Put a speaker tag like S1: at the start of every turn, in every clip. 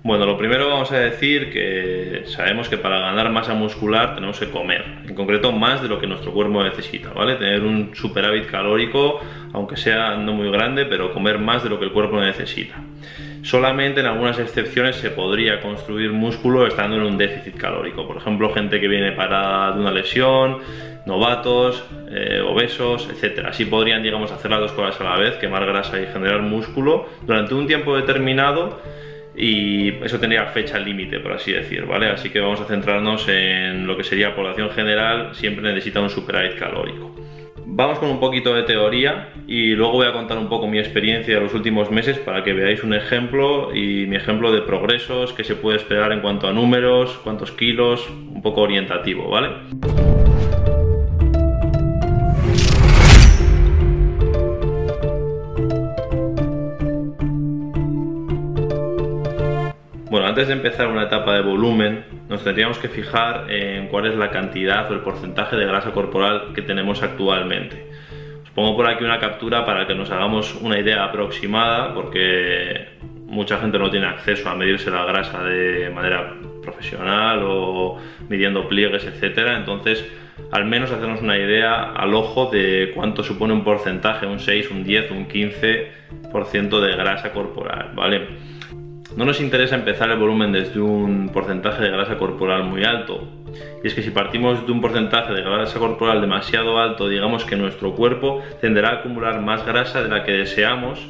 S1: Bueno, lo primero vamos a decir que sabemos que para ganar masa muscular tenemos que comer, en concreto más de lo que nuestro cuerpo necesita, ¿vale? Tener un superávit calórico, aunque sea no muy grande, pero comer más de lo que el cuerpo necesita. Solamente en algunas excepciones se podría construir músculo estando en un déficit calórico. Por ejemplo, gente que viene parada de una lesión, novatos, obesos, etc. Así podrían, digamos, hacer las dos cosas a la vez, quemar grasa y generar músculo durante un tiempo determinado, y eso tendría fecha límite, por así decir, ¿vale? Así que vamos a centrarnos en lo que sería población general, siempre necesita un superávit calórico. Vamos con un poquito de teoría y luego voy a contar un poco mi experiencia de los últimos meses para que veáis un ejemplo y mi ejemplo de progresos, que se puede esperar en cuanto a números, cuántos kilos, un poco orientativo, ¿vale? Bueno, antes de empezar una etapa de volumen, nos tendríamos que fijar en cuál es la cantidad o el porcentaje de grasa corporal que tenemos actualmente. Os pongo por aquí una captura para que nos hagamos una idea aproximada, porque mucha gente no tiene acceso a medirse la grasa de manera profesional o midiendo pliegues, etc. Entonces, al menos hacernos una idea al ojo de cuánto supone un porcentaje, un 6, un 10, un 15% de grasa corporal, ¿vale? No nos interesa empezar el volumen desde un porcentaje de grasa corporal muy alto. Y es que si partimos de un porcentaje de grasa corporal demasiado alto, digamos que nuestro cuerpo tenderá a acumular más grasa de la que deseamos,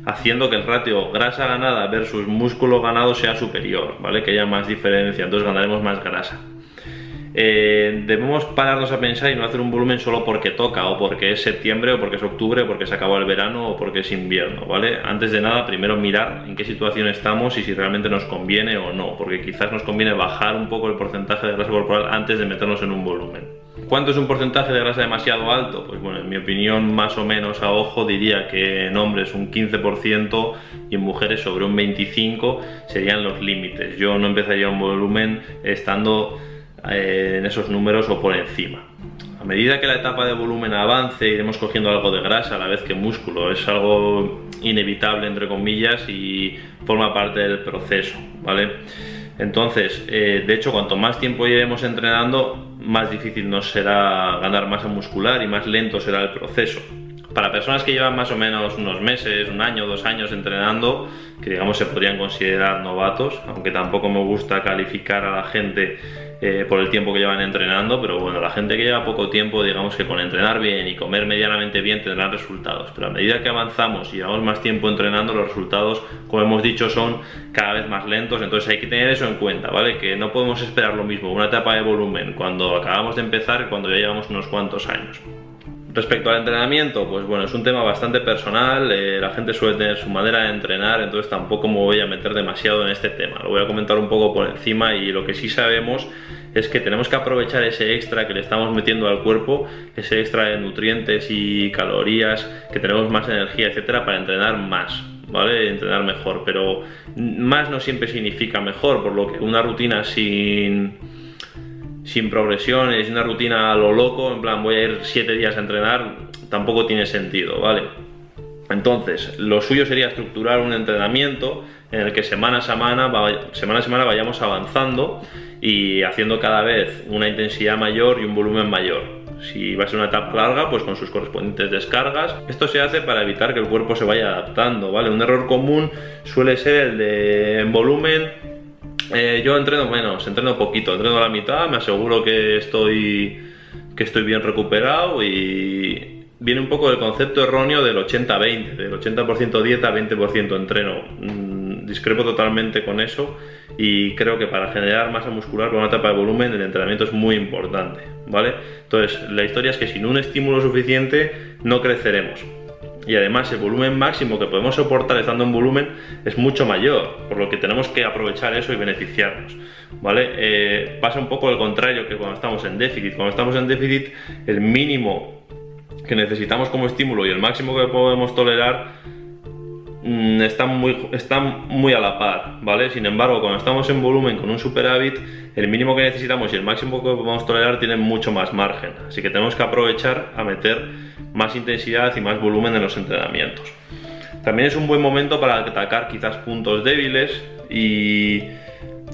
S1: haciendo que el ratio grasa ganada versus músculo ganado sea superior, ¿vale? Que haya más diferencia, entonces ganaremos más grasa. Debemos pararnos a pensar y no hacer un volumen solo porque toca, o porque es septiembre, o porque es octubre, o porque se acabó el verano, o porque es invierno, ¿vale? Antes de nada, primero mirar en qué situación estamos y si realmente nos conviene o no, porque quizás nos conviene bajar un poco el porcentaje de grasa corporal antes de meternos en un volumen. ¿Cuánto es un porcentaje de grasa demasiado alto? Pues bueno, en mi opinión, más o menos a ojo diría que en hombres un 15% y en mujeres sobre un 25% serían los límites. Yo no empezaría un volumen estando en esos números o por encima. A medida que la etapa de volumen avance, iremos cogiendo algo de grasa a la vez que músculo. Es algo inevitable, entre comillas, y forma parte del proceso, ¿vale? Entonces, de hecho, cuanto más tiempo llevemos entrenando, más difícil nos será ganar masa muscular y más lento será el proceso. Para personas que llevan más o menos unos meses, un año, 2 años entrenando, que digamos se podrían considerar novatos, aunque tampoco me gusta calificar a la gente por el tiempo que llevan entrenando, pero bueno, la gente que lleva poco tiempo, digamos que con entrenar bien y comer medianamente bien tendrán resultados, pero a medida que avanzamos y llevamos más tiempo entrenando, los resultados, como hemos dicho, son cada vez más lentos. Entonces hay que tener eso en cuenta, ¿vale? Que no podemos esperar lo mismo una etapa de volumen cuando acabamos de empezar que cuando ya llevamos unos cuantos años. Respecto al entrenamiento, pues bueno, es un tema bastante personal, la gente suele tener su manera de entrenar, entonces tampoco me voy a meter demasiado en este tema, lo voy a comentar un poco por encima, y lo que sí sabemos es que tenemos que aprovechar ese extra que le estamos metiendo al cuerpo, ese extra de nutrientes y calorías, que tenemos más energía, etcétera, para entrenar más, ¿vale? Entrenar mejor, pero más no siempre significa mejor, por lo que una rutina sin progresiones, una rutina a lo loco, en plan voy a ir 7 días a entrenar, tampoco tiene sentido, ¿vale? Entonces, lo suyo sería estructurar un entrenamiento en el que semana a semana vayamos avanzando y haciendo cada vez una intensidad mayor y un volumen mayor. Si va a ser una etapa larga, pues con sus correspondientes descargas. Esto se hace para evitar que el cuerpo se vaya adaptando, ¿vale? Un error común suele ser el de en volumen. Yo entreno menos, entreno poquito, entreno a la mitad, me aseguro que estoy bien recuperado, y viene un poco del concepto erróneo del 80-20, del 80% dieta, 20% entreno. Discrepo totalmente con eso, y creo que para generar masa muscular con una etapa de volumen el entrenamiento es muy importante, ¿vale? Entonces, la historia es que sin un estímulo suficiente no creceremos. Y además el volumen máximo que podemos soportar estando en volumen es mucho mayor, por lo que tenemos que aprovechar eso y beneficiarnos, ¿vale? Pasa un poco al contrario que cuando estamos en déficit. Cuando estamos en déficit, el mínimo que necesitamos como estímulo y el máximo que podemos tolerar están muy a la par, ¿vale? Sin embargo, cuando estamos en volumen con un superávit, el mínimo que necesitamos y el máximo que podemos tolerar tienen mucho más margen, así que tenemos que aprovechar a meter más intensidad y más volumen en los entrenamientos. También es un buen momento para atacar quizás puntos débiles y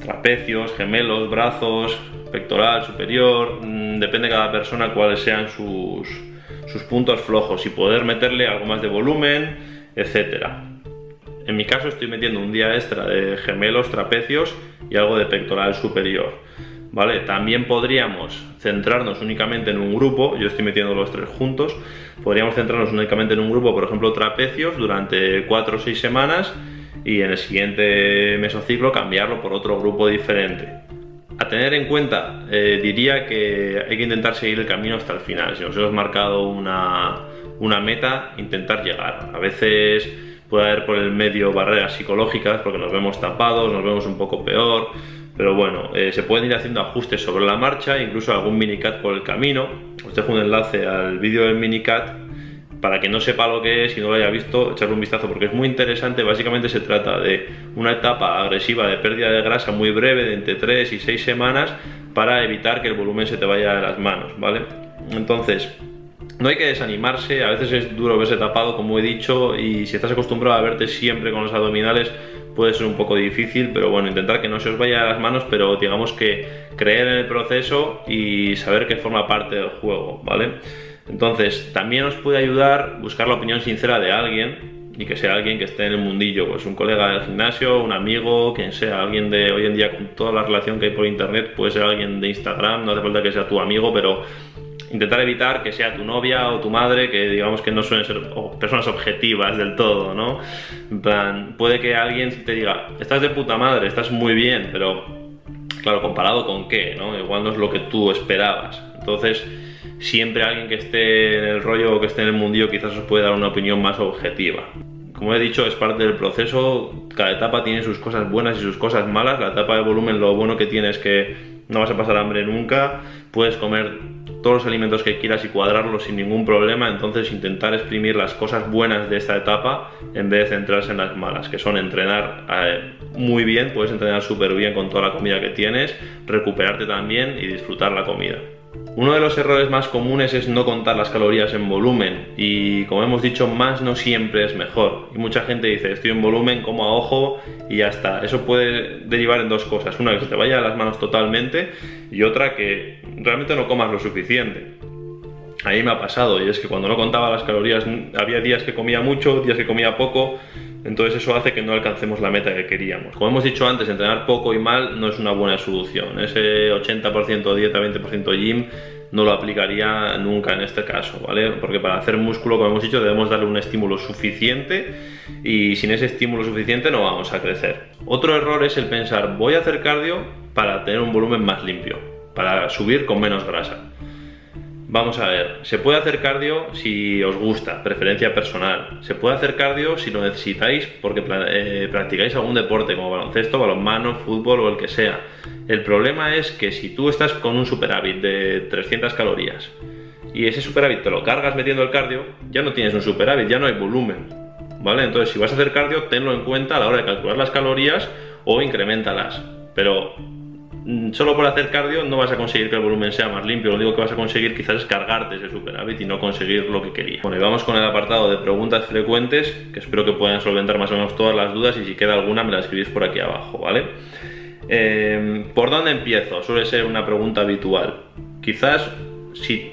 S1: trapecios, gemelos, brazos, pectoral, superior, depende de cada persona cuáles sean sus puntos flojos y poder meterle algo más de volumen, etcétera. En mi caso estoy metiendo un día extra de gemelos, trapecios y algo de pectoral superior, ¿vale? También podríamos centrarnos únicamente en un grupo, yo estoy metiendo los tres juntos, podríamos centrarnos únicamente en un grupo, por ejemplo trapecios, durante 4 o 6 semanas y en el siguiente mesociclo cambiarlo por otro grupo diferente. A tener en cuenta, diría que hay que intentar seguir el camino hasta el final. Si nos hemos marcado una meta, intentar llegar. A veces puede haber por el medio barreras psicológicas porque nos vemos tapados, nos vemos un poco peor, pero bueno, se pueden ir haciendo ajustes sobre la marcha, incluso algún minicat por el camino. Os dejo un enlace al vídeo del minicat para que no sepa lo que es y no lo haya visto, echarle un vistazo porque es muy interesante. Básicamente se trata de una etapa agresiva de pérdida de grasa muy breve, de entre 3 y 6 semanas, para evitar que el volumen se te vaya de las manos, ¿vale? Entonces, no hay que desanimarse, a veces es duro verse tapado, como he dicho, y si estás acostumbrado a verte siempre con los abdominales, puede ser un poco difícil, pero bueno, intentar que no se os vaya de las manos, pero digamos que creer en el proceso y saber que forma parte del juego, ¿vale? Entonces, también os puede ayudar buscar la opinión sincera de alguien, y que sea alguien que esté en el mundillo, pues un colega del gimnasio, un amigo, quien sea, alguien de hoy en día con toda la relación que hay por internet, puede ser alguien de Instagram, no hace falta que sea tu amigo, pero intentar evitar que sea tu novia o tu madre, que digamos que no suelen ser personas objetivas del todo, ¿no? En plan, puede que alguien te diga, estás de puta madre, estás muy bien, pero claro, ¿comparado con qué, no? Igual no es lo que tú esperabas. Entonces, siempre alguien que esté en el rollo o que esté en el mundillo quizás os puede dar una opinión más objetiva. Como he dicho, es parte del proceso, cada etapa tiene sus cosas buenas y sus cosas malas. La etapa de volumen, lo bueno que tiene es que no vas a pasar hambre nunca, puedes comer todos los alimentos que quieras y cuadrarlos sin ningún problema. Entonces intentar exprimir las cosas buenas de esta etapa en vez de centrarse en las malas, que son entrenar muy bien, puedes entrenar súper bien con toda la comida que tienes, recuperarte también y disfrutar la comida. Uno de los errores más comunes es no contar las calorías en volumen y, como hemos dicho, más no siempre es mejor. Y mucha gente dice, estoy en volumen, como a ojo y ya está. Eso puede derivar en dos cosas. Una, que se te vaya a las manos totalmente, y otra, que realmente no comas lo suficiente. A mí me ha pasado, y es que cuando no contaba las calorías había días que comía mucho, días que comía poco. Entonces eso hace que no alcancemos la meta que queríamos. Como hemos dicho antes, entrenar poco y mal no es una buena solución. Ese 80% dieta, 20% gym no lo aplicaría nunca en este caso, ¿vale? Porque para hacer músculo, como hemos dicho, debemos darle un estímulo suficiente y sin ese estímulo suficiente no vamos a crecer. Otro error es el pensar, voy a hacer cardio para tener un volumen más limpio, para subir con menos grasa. Vamos a ver, se puede hacer cardio si os gusta, preferencia personal. Se puede hacer cardio si lo necesitáis porque practicáis algún deporte como baloncesto, balonmano, fútbol o el que sea. El problema es que si tú estás con un superávit de 300 calorías y ese superávit te lo cargas metiendo el cardio, ya no tienes un superávit, ya no hay volumen, ¿vale? Entonces, si vas a hacer cardio, tenlo en cuenta a la hora de calcular las calorías o increméntalas. Pero solo por hacer cardio no vas a conseguir que el volumen sea más limpio. Lo único que vas a conseguir quizás es cargarte ese superávit y no conseguir lo que querías. Bueno, y vamos con el apartado de preguntas frecuentes, que espero que puedan solventar más o menos todas las dudas, y si queda alguna me la escribís por aquí abajo, ¿vale? ¿Por dónde empiezo? Suele ser una pregunta habitual. Quizás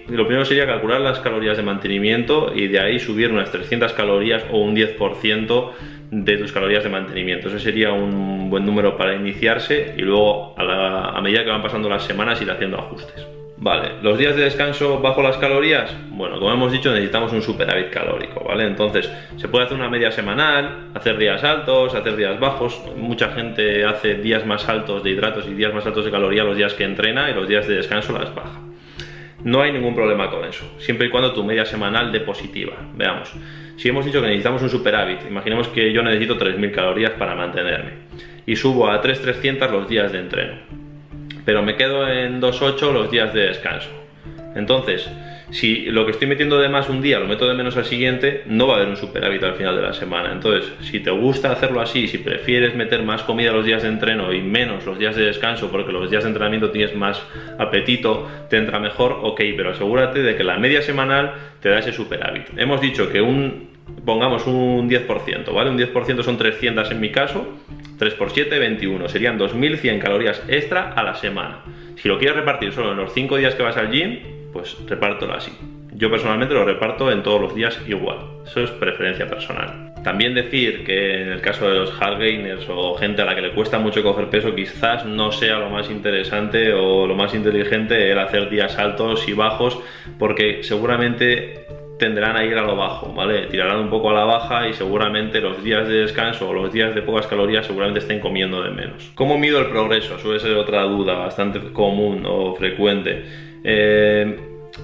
S1: lo primero sería calcular las calorías de mantenimiento y de ahí subir unas 300 calorías o un 10% de tus calorías de mantenimiento. Ese sería un buen número para iniciarse, y luego a medida que van pasando las semanas ir haciendo ajustes. Vale, los días de descanso bajo las calorías, bueno, como hemos dicho, necesitamos un superávit calórico, ¿vale? Entonces se puede hacer una media semanal, hacer días altos, hacer días bajos. Mucha gente hace días más altos de hidratos y días más altos de calorías los días que entrena, y los días de descanso las baja. No hay ningún problema con eso, siempre y cuando tu media semanal dé positiva. Veamos, si hemos dicho que necesitamos un superávit, imaginemos que yo necesito 3000 calorías para mantenerme y subo a 3300 los días de entreno, pero me quedo en 2,8 los días de descanso. Entonces, si lo que estoy metiendo de más un día lo meto de menos al siguiente, no va a haber un superávit al final de la semana. Entonces, si te gusta hacerlo así, si prefieres meter más comida los días de entreno y menos los días de descanso porque los días de entrenamiento tienes más apetito, te entra mejor, ok, pero asegúrate de que la media semanal te da ese superávit. Hemos dicho que pongamos un 10%, ¿vale? Un 10% son 300 en mi caso, 3 por 7, 21. Serían 2100 calorías extra a la semana. Si lo quieres repartir solo en los 5 días que vas al gym, pues repártelo así. Yo personalmente lo reparto en todos los días igual. Eso es preferencia personal. También decir que en el caso de los hard gainers o gente a la que le cuesta mucho coger peso, quizás no sea lo más interesante o lo más inteligente el hacer días altos y bajos, porque seguramente tenderán a ir a lo bajo, ¿vale? Tirarán un poco a la baja y seguramente los días de descanso o los días de pocas calorías seguramente estén comiendo de menos. ¿Cómo mido el progreso? Suele ser otra duda bastante común o frecuente.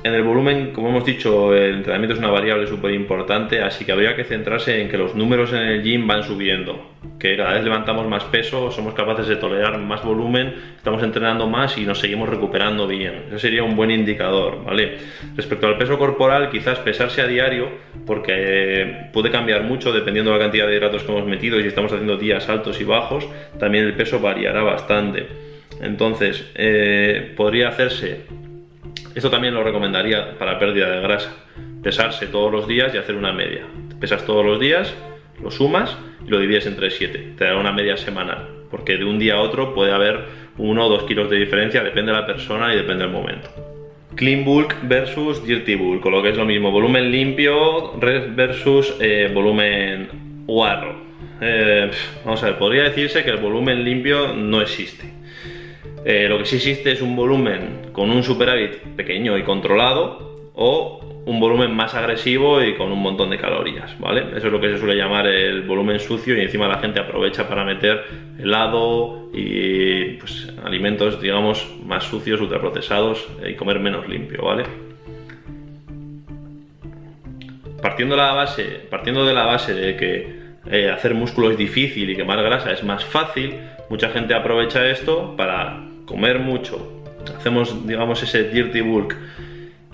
S1: En el volumen, como hemos dicho, el entrenamiento es una variable súper importante, así que habría que centrarse en que los números en el gym van subiendo, que cada vez levantamos más peso, somos capaces de tolerar más volumen, estamos entrenando más y nos seguimos recuperando bien. Ese sería un buen indicador, ¿vale? Respecto al peso corporal, quizás pesarse a diario, porque puede cambiar mucho dependiendo de la cantidad de hidratos que hemos metido, y si estamos haciendo días altos y bajos, también el peso variará bastante. Entonces, podría hacerse... Esto también lo recomendaría para pérdida de grasa, pesarse todos los días y hacer una media. Pesas todos los días, lo sumas y lo divides entre 7, te dará una media semanal, porque de un día a otro puede haber 1 o 2 kilos de diferencia, depende de la persona y depende del momento. Clean bulk versus dirty bulk, o lo que es lo mismo, volumen limpio versus volumen guarro. Vamos a ver, podría decirse que el volumen limpio no existe. Lo que sí existe es un volumen con un superávit pequeño y controlado, o un volumen más agresivo y con un montón de calorías, ¿vale? Eso es lo que se suele llamar el volumen sucio, y encima la gente aprovecha para meter helado y pues alimentos, digamos, más sucios, ultraprocesados, y comer menos limpio, ¿vale? Partiendo de la base de que hacer músculo es difícil y quemar grasa es más fácil, mucha gente aprovecha esto para comer mucho. Hacemos, digamos, ese dirty bulk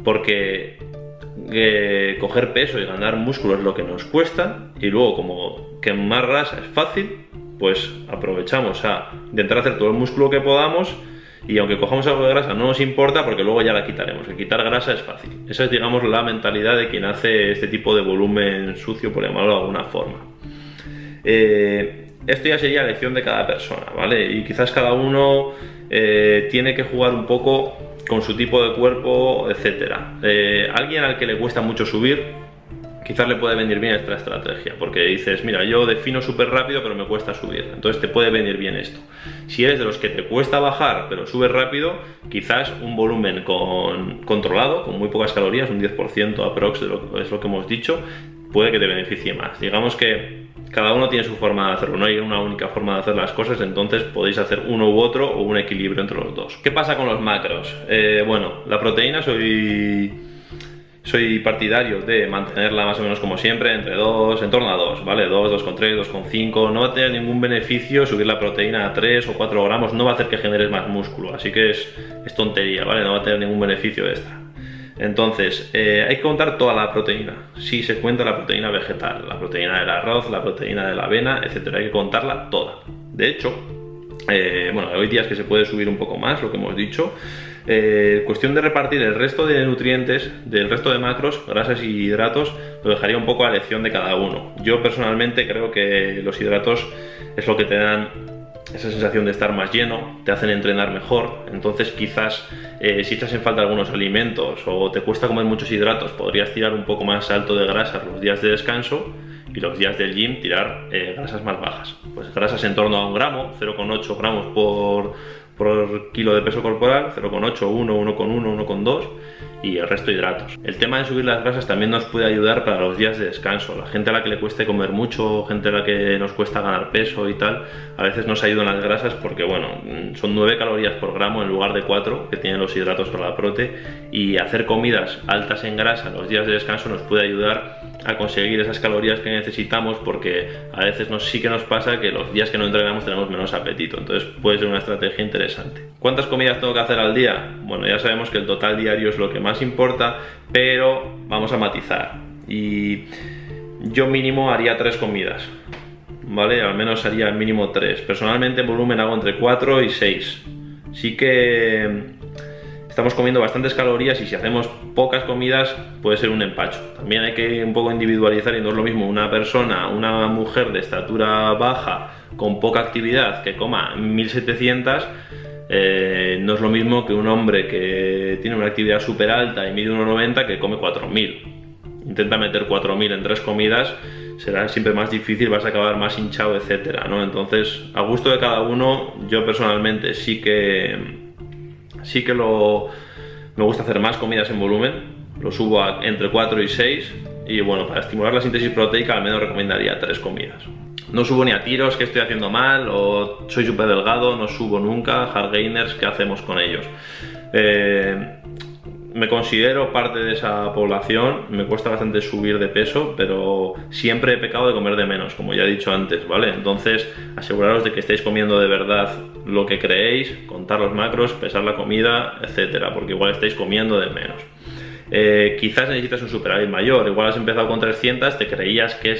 S1: porque coger peso y ganar músculo es lo que nos cuesta, y luego, como quemar grasa es fácil, pues aprovechamos a intentar hacer todo el músculo que podamos, y aunque cojamos algo de grasa no nos importa porque luego ya la quitaremos, que quitar grasa es fácil. Esa es, digamos, la mentalidad de quien hace este tipo de volumen sucio, por llamarlo de alguna forma. Esto ya sería elección de cada persona, ¿vale? Y quizás cada uno tiene que jugar un poco con su tipo de cuerpo, etcétera. Alguien al que le cuesta mucho subir, quizás le puede venir bien esta estrategia, porque dices, mira, yo defino súper rápido pero me cuesta subir, entonces te puede venir bien esto. Si eres de los que te cuesta bajar pero subes rápido, quizás un volumen controlado, con muy pocas calorías, un 10% aprox es lo que hemos dicho, puede que te beneficie más. Digamos que cada uno tiene su forma de hacerlo, no hay una única forma de hacer las cosas, entonces podéis hacer uno u otro o un equilibrio entre los dos. ¿Qué pasa con los macros? Bueno, la proteína soy partidario de mantenerla más o menos como siempre, en torno a 2, ¿vale? 2, 2,3, 2,5, no va a tener ningún beneficio subir la proteína a 3 o 4 gramos, no va a hacer que generes más músculo, así que es tontería, ¿vale? No va a tener ningún beneficio extra. Entonces, hay que contar toda la proteína. Sí se cuenta la proteína vegetal, la proteína del arroz, la proteína de la avena, etcétera. Hay que contarla toda. De hecho, bueno, hay días que se puede subir un poco más, lo que hemos dicho. Cuestión de repartir el resto de nutrientes, del resto de macros, grasas y hidratos, lo dejaría un poco a elección de cada uno. Yo personalmente creo que los hidratos es lo que te dan esa sensación de estar más lleno, te hacen entrenar mejor, entonces quizás si echas en falta algunos alimentos o te cuesta comer muchos hidratos, podrías tirar un poco más alto de grasas los días de descanso, y los días del gym tirar grasas más bajas, pues grasas en torno a 1 gramo, 0,8 gramos por kilo de peso corporal, 0,8, 1, 1,1, 1,2, y el resto hidratos. El tema de subir las grasas también nos puede ayudar para los días de descanso. La gente a la que le cueste comer mucho, gente a la que nos cuesta ganar peso y tal, a veces nos ayudan las grasas porque, bueno, son 9 calorías por gramo en lugar de 4 que tienen los hidratos o la prote, y hacer comidas altas en grasa los días de descanso nos puede ayudar a conseguir esas calorías que necesitamos, porque a veces sí que nos pasa que los días que no entrenamos tenemos menos apetito, entonces puede ser una estrategia interesante. ¿Cuántas comidas tengo que hacer al día? Bueno, ya sabemos que el total diario es lo que más importa, pero vamos a matizar, y yo mínimo haría 3 comidas, ¿vale? Al menos haría al mínimo 3. Personalmente en volumen hago entre 4 y 6. Sí que estamos comiendo bastantes calorías y si hacemos pocas comidas puede ser un empacho. También hay que un poco individualizar y no es lo mismo una persona, una mujer de estatura baja con poca actividad que coma 1700, no es lo mismo que un hombre que tiene una actividad súper alta y mide 1,90 que come 4000. Intenta meter 4000 en 3 comidas, será siempre más difícil, vas a acabar más hinchado, etcétera, ¿no? Entonces, a gusto de cada uno, yo personalmente sí que me gusta hacer más comidas en volumen, lo subo a entre 4 y 6 y bueno, para estimular la síntesis proteica al menos recomendaría 3 comidas. No subo ni a tiros, que estoy haciendo mal, o soy súper delgado, no subo nunca. Hard gainers, ¿qué hacemos con ellos? Me considero parte de esa población, me cuesta bastante subir de peso, pero siempre he pecado de comer de menos, como ya he dicho antes, ¿vale? Entonces, aseguraros de que estéis comiendo de verdad lo que creéis, contar los macros, pesar la comida, etcétera, porque igual estáis comiendo de menos. Quizás necesitas un superávit mayor, igual has empezado con 300, te creías que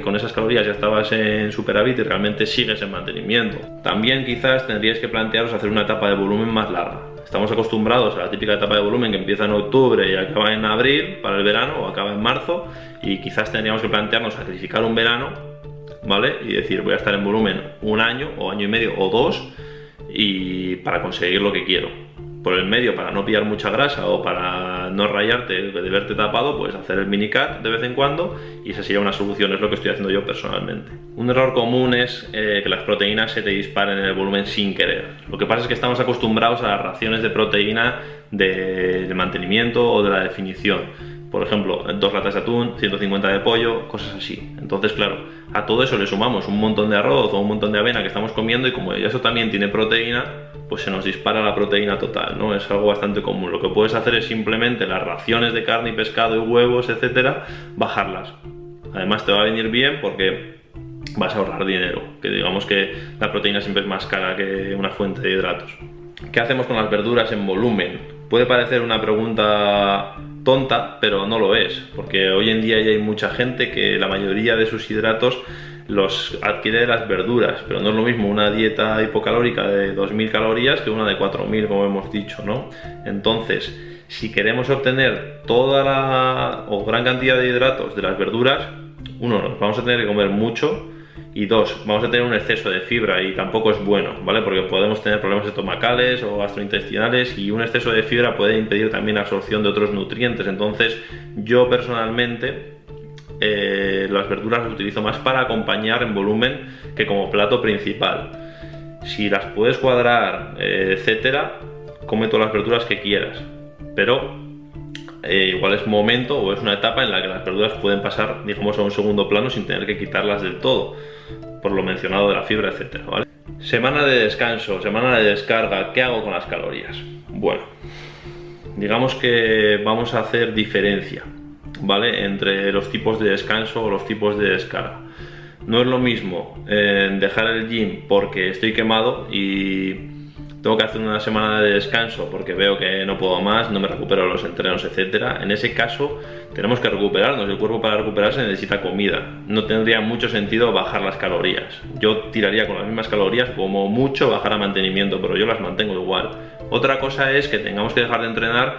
S1: con esas calorías ya estabas en superávit y realmente sigues en mantenimiento. También quizás tendríais que plantearos hacer una etapa de volumen más larga. Estamos acostumbrados a la típica etapa de volumen que empieza en octubre y acaba en abril para el verano o acaba en marzo, y quizás tendríamos que plantearnos sacrificar un verano, ¿vale? Y decir, voy a estar en volumen un año o año y medio o 2 y para conseguir lo que quiero. Por el medio, para no pillar mucha grasa o para no rayarte de verte tapado, pues hacer el mini cut de vez en cuando, y esa sería una solución, es lo que estoy haciendo yo personalmente. Un error común es que las proteínas se te disparen en el volumen sin querer. Lo que pasa es que estamos acostumbrados a las raciones de proteína de mantenimiento o de la definición. Por ejemplo, 2 latas de atún, 150 de pollo, cosas así. Entonces, claro, a todo eso le sumamos un montón de arroz o un montón de avena que estamos comiendo, y como eso también tiene proteína, pues se nos dispara la proteína total, ¿no? Es algo bastante común. Lo que puedes hacer es simplemente las raciones de carne y pescado y huevos, etcétera, bajarlas. Además te va a venir bien porque vas a ahorrar dinero, que digamos que la proteína siempre es más cara que una fuente de hidratos. ¿Qué hacemos con las verduras en volumen? Puede parecer una pregunta tonta, pero no lo es, porque hoy en día ya hay mucha gente que la mayoría de sus hidratos los adquiere de las verduras, pero no es lo mismo una dieta hipocalórica de 2000 calorías que una de 4000, como hemos dicho, ¿no? Entonces, si queremos obtener toda la o gran cantidad de hidratos de las verduras, uno, nos vamos a tener que comer mucho, y 2, vamos a tener un exceso de fibra y tampoco es bueno, ¿vale? Porque podemos tener problemas estomacales o gastrointestinales, y un exceso de fibra puede impedir también la absorción de otros nutrientes. Entonces, yo personalmente las verduras las utilizo más para acompañar en volumen que como plato principal. Si las puedes cuadrar, etcétera, come todas las verduras que quieras, pero igual es momento o es una etapa en la que las verduras pueden pasar, digamos, a un segundo plano sin tener que quitarlas del todo, por lo mencionado de la fibra, etcétera, ¿vale? Semana de descanso, semana de descarga. ¿Qué hago con las calorías? Bueno, digamos que vamos a hacer diferencia, ¿vale?, entre los tipos de descanso o los tipos de descarga. No es lo mismo dejar el gym porque estoy quemado y tengo que hacer una semana de descanso porque veo que no puedo más, no me recupero los entrenos, etcétera. En ese caso tenemos que recuperarnos, el cuerpo para recuperarse necesita comida. No tendría mucho sentido bajar las calorías. Yo tiraría con las mismas calorías, como mucho bajar a mantenimiento, pero yo las mantengo igual. Otra cosa es que tengamos que dejar de entrenar,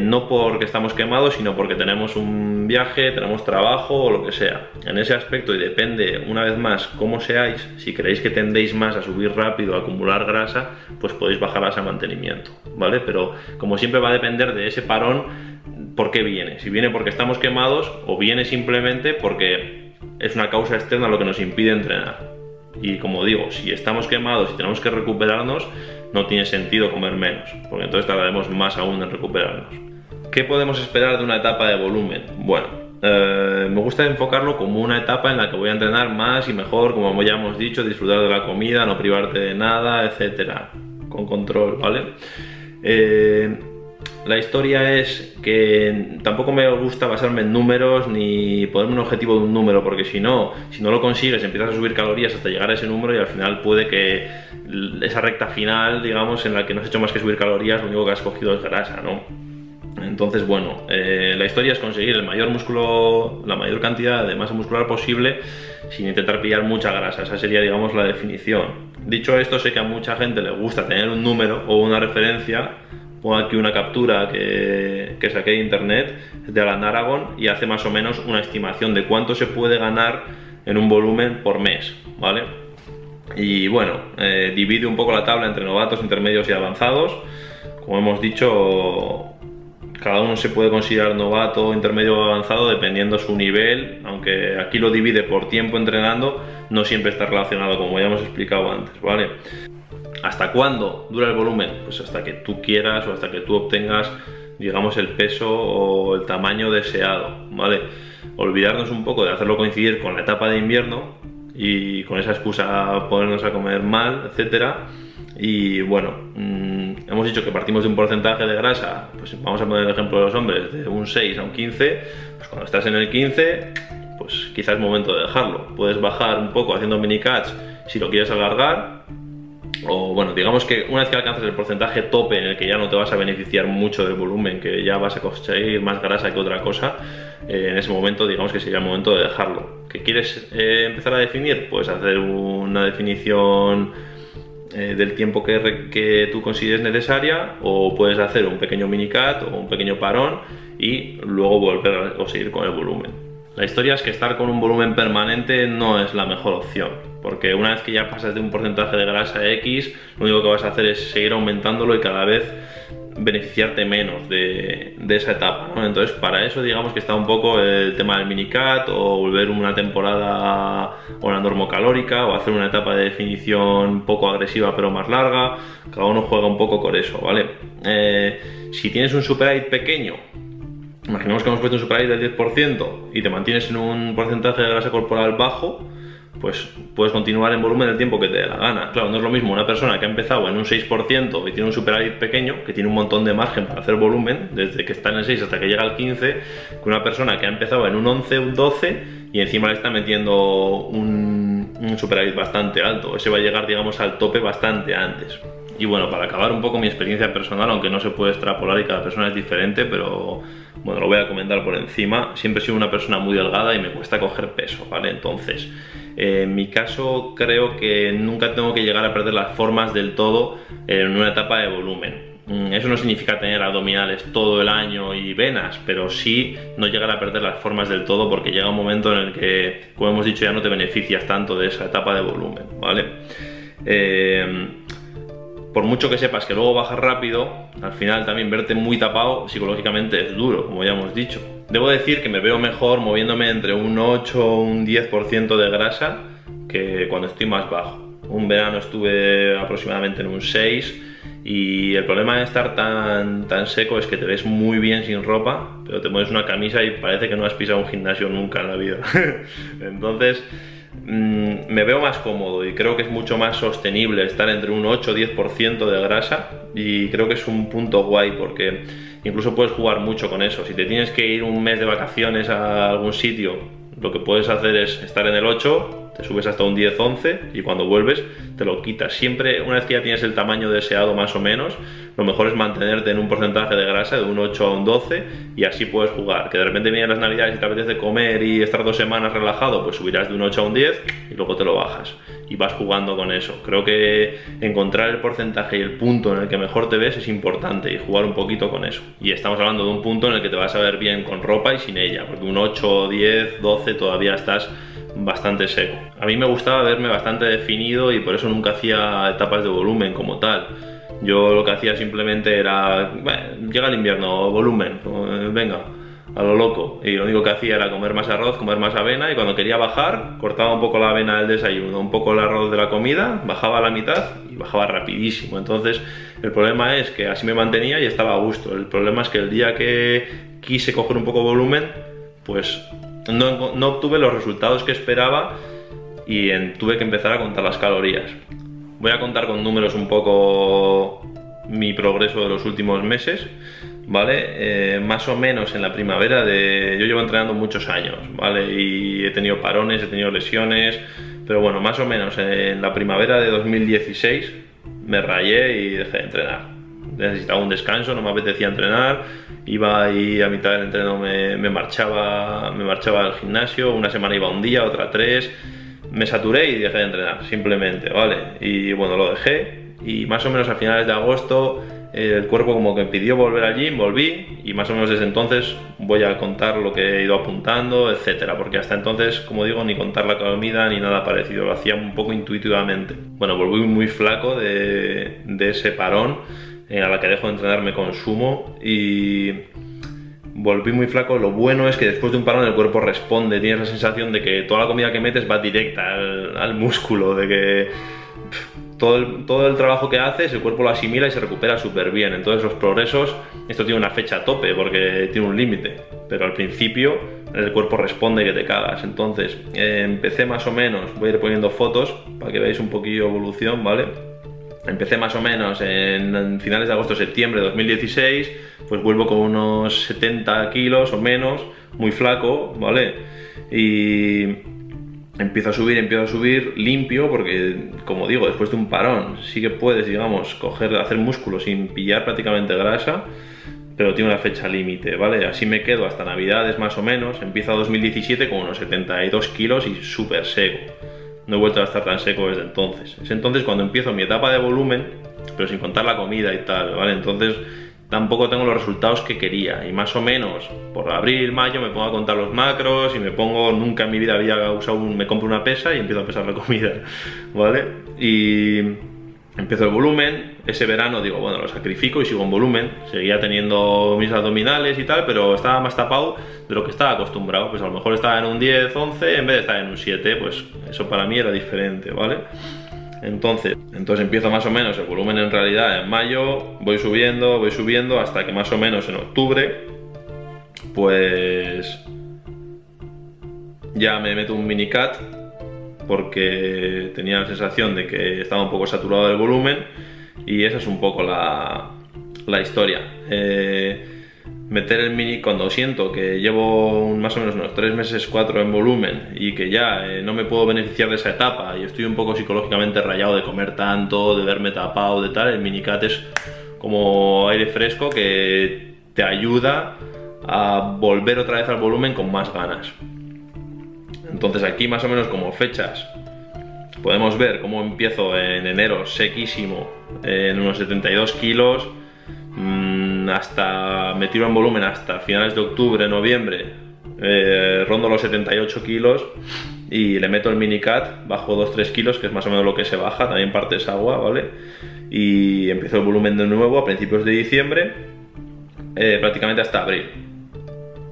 S1: no porque estamos quemados, sino porque tenemos un viaje, tenemos trabajo o lo que sea. En ese aspecto, y depende una vez más cómo seáis, si creéis que tendéis más a subir rápido, a acumular grasa, pues podéis bajarlas a mantenimiento, ¿vale? Pero como siempre va a depender de ese parón, por qué viene. Si viene porque estamos quemados o viene simplemente porque es una causa externa lo que nos impide entrenar. Y como digo, si estamos quemados y tenemos que recuperarnos, no tiene sentido comer menos, porque entonces tardaremos más aún en recuperarnos. ¿Qué podemos esperar de una etapa de volumen? Bueno, me gusta enfocarlo como una etapa en la que voy a entrenar más y mejor, como ya hemos dicho, disfrutar de la comida, no privarte de nada, etcétera, con control, ¿vale? La historia es que tampoco me gusta basarme en números ni ponerme un objetivo de un número, porque si no lo consigues, empiezas a subir calorías hasta llegar a ese número y al final puede que esa recta final, digamos, en la que no has hecho más que subir calorías, lo único que has cogido es grasa, ¿no? Entonces, bueno, la historia es conseguir el mayor músculo, la mayor cantidad de masa muscular posible sin intentar pillar mucha grasa. Esa sería, digamos, la definición. Dicho esto, sé que a mucha gente le gusta tener un número o una referencia pongo aquí una captura que saqué de internet de Alan Aragon y hace más o menos una estimación de cuánto se puede ganar en un volumen por mes, ¿vale? Y bueno, divide un poco la tabla entre novatos, intermedios y avanzados. Como hemos dicho, cada uno se puede considerar novato, intermedio o avanzado dependiendo su nivel, aunque aquí lo divide por tiempo entrenando, no siempre está relacionado, como ya hemos explicado antes, ¿vale? ¿Hasta cuándo dura el volumen? Pues hasta que tú quieras o hasta que tú obtengas, digamos, el peso o el tamaño deseado, ¿vale? Olvidarnos un poco de hacerlo coincidir con la etapa de invierno y con esa excusa ponernos a comer mal, etcétera. Y bueno, hemos dicho que partimos de un porcentaje de grasa, pues vamos a poner el ejemplo de los hombres, de un 6 a un 15, pues cuando estás en el 15, pues quizás es momento de dejarlo. Puedes bajar un poco haciendo mini cuts si lo quieres alargar, o bueno, digamos que una vez que alcances el porcentaje tope en el que ya no te vas a beneficiar mucho del volumen, que ya vas a conseguir más grasa que otra cosa, en ese momento digamos que sería el momento de dejarlo. ¿Que quieres empezar a definir? Pues hacer una definición del tiempo que tú consideres necesaria, o puedes hacer un pequeño mini cut o un pequeño parón y luego volver a seguir con el volumen. La historia es que estar con un volumen permanente no es la mejor opción, porque una vez que ya pasas de un porcentaje de grasa X, lo único que vas a hacer es seguir aumentándolo y cada vez beneficiarte menos de esa etapa, ¿no? Entonces para eso digamos que está un poco el tema del mini cut, o volver una temporada a una normocalórica, o hacer una etapa de definición poco agresiva pero más larga. Cada uno juega un poco con eso, ¿vale? Si tienes un superávit pequeño, imaginemos que hemos puesto un superávit del 10% y te mantienes en un porcentaje de grasa corporal bajo, pues puedes continuar en volumen el tiempo que te dé la gana. Claro, no es lo mismo una persona que ha empezado en un 6% y tiene un superávit pequeño, que tiene un montón de margen para hacer volumen, desde que está en el 6 hasta que llega al 15, que una persona que ha empezado en un 11, un 12 y encima le está metiendo un superávit bastante alto. Ese va a llegar, digamos, al tope bastante antes. Y bueno, para acabar un poco mi experiencia personal, aunque no se puede extrapolar y cada persona es diferente, pero bueno, lo voy a comentar por encima. Siempre he sido una persona muy delgada y me cuesta coger peso, ¿vale? Entonces, en mi caso creo que nunca tengo que llegar a perder las formas del todo en una etapa de volumen. Eso no significa tener abdominales todo el año y venas, pero sí no llegar a perder las formas del todo, porque llega un momento en el que, como hemos dicho, ya no te beneficias tanto de esa etapa de volumen, ¿vale? Por mucho que sepas que luego bajas rápido, al final también verte muy tapado psicológicamente es duro, como ya hemos dicho. Debo decir que me veo mejor moviéndome entre un 8 o un 10% de grasa que cuando estoy más bajo. Un verano estuve aproximadamente en un 6, y el problema de estar tan seco es que te ves muy bien sin ropa, pero te pones una camisa y parece que no has pisado un gimnasio nunca en la vida. Entonces me veo más cómodo y creo que es mucho más sostenible estar entre un 8 o 10% de grasa, y creo que es un punto guay porque incluso puedes jugar mucho con eso. Si te tienes que ir un mes de vacaciones a algún sitio, lo que puedes hacer es estar en el 8, te subes hasta un 10-11 y cuando vuelves te lo quitas. Siempre, una vez que ya tienes el tamaño deseado más o menos, lo mejor es mantenerte en un porcentaje de grasa de un 8 a un 12 y así puedes jugar. Que de repente vienen las navidades y te apetece comer y estar 2 semanas relajado, pues subirás de un 8 a un 10 y luego te lo bajas y vas jugando con eso. Creo que encontrar el porcentaje y el punto en el que mejor te ves es importante, y jugar un poquito con eso. Y estamos hablando de un punto en el que te vas a ver bien con ropa y sin ella, porque un 8, 10, 12 todavía estás bastante seco. A mí me gustaba verme bastante definido y por eso nunca hacía etapas de volumen como tal. Yo lo que hacía simplemente era, bueno, llega el invierno, volumen, venga, a lo loco. Y lo único que hacía era comer más arroz, comer más avena, y cuando quería bajar, cortaba un poco la avena del desayuno, un poco el arroz de la comida, bajaba a la mitad y bajaba rapidísimo. Entonces el problema es que así me mantenía y estaba a gusto. El problema es que el día que quise coger un poco de volumen, pues no obtuve los resultados que esperaba y tuve que empezar a contar las calorías. Voy a contar con números un poco mi progreso de los últimos meses, ¿vale? Más o menos en la primavera yo llevo entrenando muchos años, ¿vale? Y he tenido parones, he tenido lesiones, pero bueno, más o menos en la primavera de 2016 me rayé y dejé de entrenar. Necesitaba un descanso, no me apetecía entrenar, iba ahí a mitad del entreno, me marchaba al gimnasio, una semana iba un día, otra 3, me saturé y dejé de entrenar, simplemente, ¿vale? Y bueno, lo dejé, y más o menos a finales de agosto el cuerpo como que me pidió volver al gym, volví, y más o menos desde entonces voy a contar lo que he ido apuntando, etcétera, porque hasta entonces, como digo, ni contar la comida ni nada parecido, lo hacía un poco intuitivamente. Bueno, volví muy flaco de ese parón, a la que dejo de entrenarme con sumo, y volví muy flaco. Lo bueno es que después de un parón el cuerpo responde, tienes la sensación de que toda la comida que metes va directa al músculo, de que todo el trabajo que haces el cuerpo lo asimila y se recupera súper bien. Entonces los progresos, esto tiene una fecha a tope porque tiene un límite, pero al principio el cuerpo responde que te cagas. Entonces empecé más o menos, voy a ir poniendo fotos para que veáis un poquillo evolución, ¿vale? Empecé más o menos en finales de agosto-septiembre de 2016, pues vuelvo con unos 70 kilos o menos, muy flaco, ¿vale? Y empiezo a subir limpio, porque como digo, después de un parón sí que puedes, digamos, hacer músculo sin pillar prácticamente grasa, pero tiene una fecha límite, ¿vale? Así me quedo hasta Navidades más o menos. Empiezo 2017 con unos 72 kilos y súper seco. No he vuelto a estar tan seco desde entonces. Es entonces cuando empiezo mi etapa de volumen, pero sin contar la comida y tal, ¿vale? Entonces tampoco tengo los resultados que quería, y más o menos por abril, mayo me pongo a contar los macros y me pongo, nunca en mi vida había usado me compro una pesa y empiezo a pesar la comida, ¿vale? Y empiezo el volumen. Ese verano digo, bueno, lo sacrifico y sigo en volumen. Seguía teniendo mis abdominales y tal, pero estaba más tapado de lo que estaba acostumbrado. Pues a lo mejor estaba en un 10, 11 en vez de estar en un 7, pues eso para mí era diferente, ¿vale? Entonces empiezo más o menos el volumen en realidad en mayo, voy subiendo hasta que más o menos en octubre pues ya me meto un mini cut, porque tenía la sensación de que estaba un poco saturado del volumen, y esa es un poco la historia. Meter el mini cuando siento que llevo más o menos unos 3 meses, 4 en volumen, y que ya no me puedo beneficiar de esa etapa y estoy un poco psicológicamente rayado de comer tanto, de verme tapado, de tal. El mini cut es como aire fresco que te ayuda a volver otra vez al volumen con más ganas. Entonces aquí más o menos como fechas podemos ver cómo empiezo en enero sequísimo, en unos 72 kilos, hasta me tiro en volumen hasta finales de octubre, noviembre, rondo los 78 kilos y le meto el mini cut, bajo 2-3 kilos, que es más o menos lo que se baja, también parte es agua, ¿vale? Y empiezo el volumen de nuevo a principios de diciembre, prácticamente hasta abril.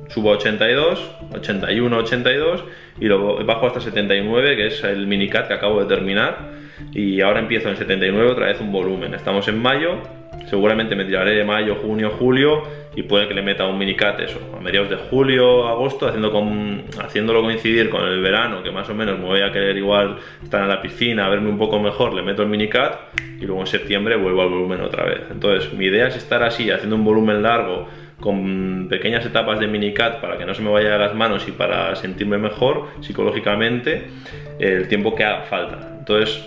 S1: Subo a 82, 81, 82 y luego bajo hasta 79, que es el mini cut que acabo de terminar, y ahora empiezo en 79 otra vez un volumen. Estamos en mayo, seguramente me tiraré de mayo, junio, julio, y puede que le meta un mini cut eso, a mediados de julio, agosto, haciéndolo coincidir con el verano, que más o menos me voy a querer igual estar en la piscina, verme un poco mejor, le meto el mini cut y luego en septiembre vuelvo al volumen otra vez. Entonces mi idea es estar así, haciendo un volumen largo, con pequeñas etapas de mini cut para que no se me vaya de las manos y para sentirme mejor psicológicamente el tiempo que haga falta. Entonces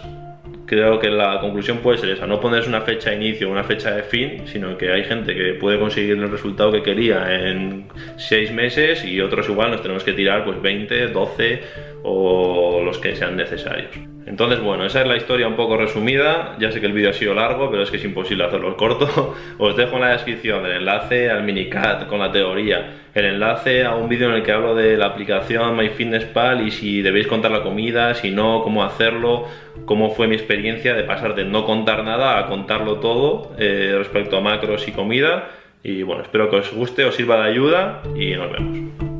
S1: creo que la conclusión puede ser esa, no ponerse una fecha de inicio, una fecha de fin, sino que hay gente que puede conseguir el resultado que quería en 6 meses y otros igual nos tenemos que tirar pues 20, 12 o los que sean necesarios. Entonces bueno, esa es la historia un poco resumida. Ya sé que el vídeo ha sido largo, pero es que es imposible hacerlo corto. Os dejo en la descripción el enlace al mini cut con la teoría, el enlace a un vídeo en el que hablo de la aplicación MyFitnessPal y si debéis contar la comida, si no, cómo hacerlo, cómo fue mi experiencia de pasar de no contar nada a contarlo todo respecto a macros y comida. Y bueno, espero que os guste, os sirva de ayuda y nos vemos.